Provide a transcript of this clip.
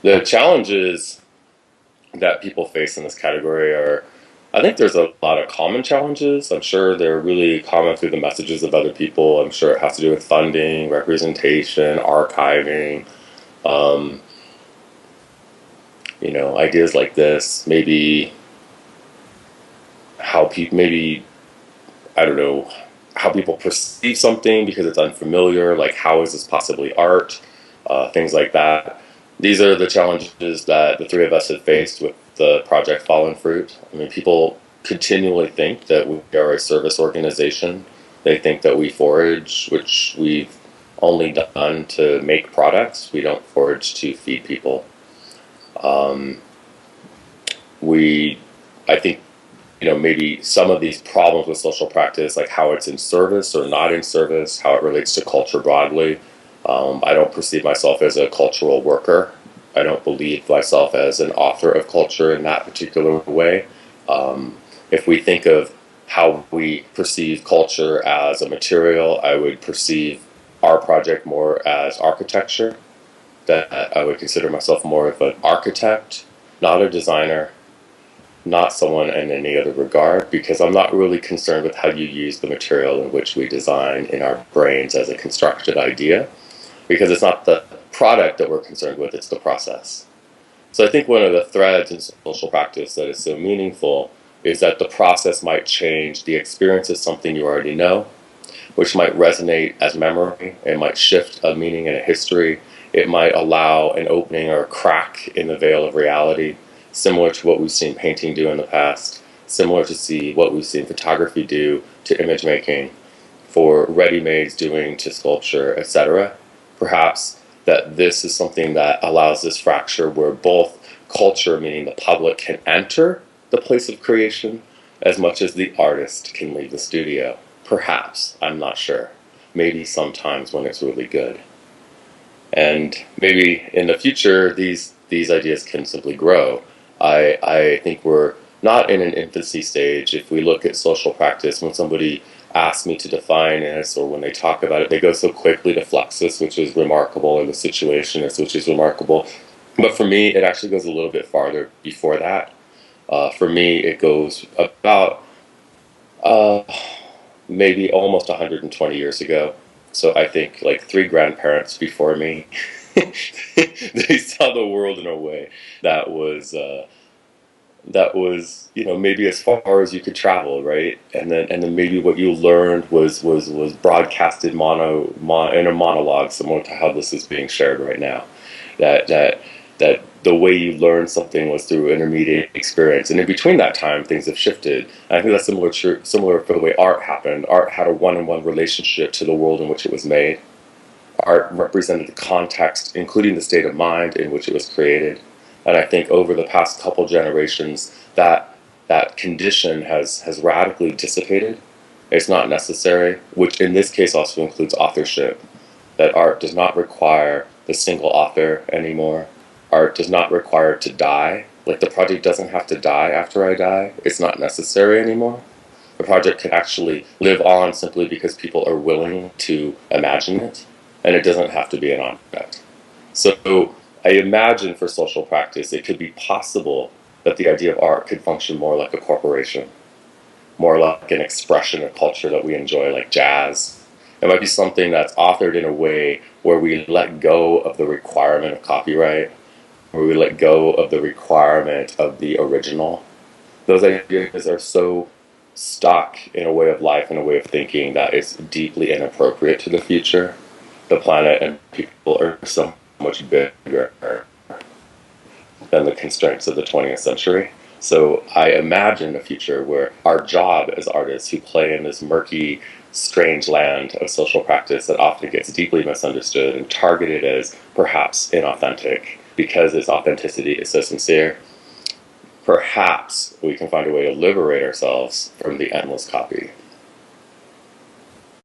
The challenges that people face in this category are, I think there's a lot of common challenges. I'm sure they're really common through the messages of other people. I'm sure it has to do with funding, representation, archiving, um, ideas like this. Maybe how people, maybe, I don't know, how people perceive something because it's unfamiliar, like how is this possibly art, things like that. These are the challenges that the three of us have faced with the project Fallen Fruit. I mean, people continually think that we are a service organization. They think that we forage, which we've only done to make products. We don't forage to feed people. Um, we, I think, maybe some of these problems with social practice, like how it's in service or not in service, how it relates to culture broadly. I don't perceive myself as a cultural worker. I don't believe myself as an author of culture in that particular way. If we think of how we perceive culture as a material, I would perceive our project more as architecture. That I would consider myself more of an architect, not a designer, not someone in any other regard, because I'm not really concerned with how you use the material in which we design in our brains as a constructed idea, because it's not the product that we're concerned with, it's the process. So I think one of the threads in social practice that is so meaningful is that the process might change the experience of something you already know, which might resonate as memory. It might shift a meaning and a history. It might allow an opening or a crack in the veil of reality, similar to what we've seen painting do in the past, similar to see what we've seen photography do to image making, for ready-mades doing to sculpture, etc. Perhaps that this is something that allows this fracture where both culture, meaning the public, can enter the place of creation as much as the artist can leave the studio. Perhaps, I'm not sure. Maybe sometimes when it's really good. And maybe in the future, these ideas can simply grow. I think we're not in an infancy stage. If we look at social practice, when somebody asks me to define this or when they talk about it, they go so quickly to fluxus, which is remarkable, and the situationist, which is remarkable. But for me, it actually goes a little bit farther before that. For me, it goes about uh, maybe almost 120 years ago. So I think like three grandparents before me, they saw the world in a way that was maybe as far as you could travel, right? And then maybe what you learned was broadcasted in a monologue, similar to how this is being shared right now. That the way you learned something was through intermediate experience, and in between that time, things have shifted. And I think that's similar for the way art happened. Art had a one-on-one relationship to the world in which it was made. Art represented the context, including the state of mind in which it was created. And I think over the past couple generations, that condition has radically dissipated. It's not necessary, which in this case also includes authorship. That art does not require the single author anymore. Art does not require to die. Like the project doesn't have to die after I die. It's not necessary anymore. The project can actually live on simply because people are willing to imagine it, and it doesn't have to be an object. So I imagine for social practice, it could be possible that the idea of art could function more like a corporation, more like an expression of culture that we enjoy, like jazz. It might be something that's authored in a way where we let go of the requirement of copyright, where we let go of the requirement of the original. Those ideas are so stuck in a way of life and a way of thinking that is deeply inappropriate to the future. The planet and people are so much bigger than the constraints of the 20th century. So I imagine a future where our job as artists who play in this murky, strange land of social practice that often gets deeply misunderstood and targeted as perhaps inauthentic because its authenticity is so sincere, perhaps we can find a way to liberate ourselves from the endless copy.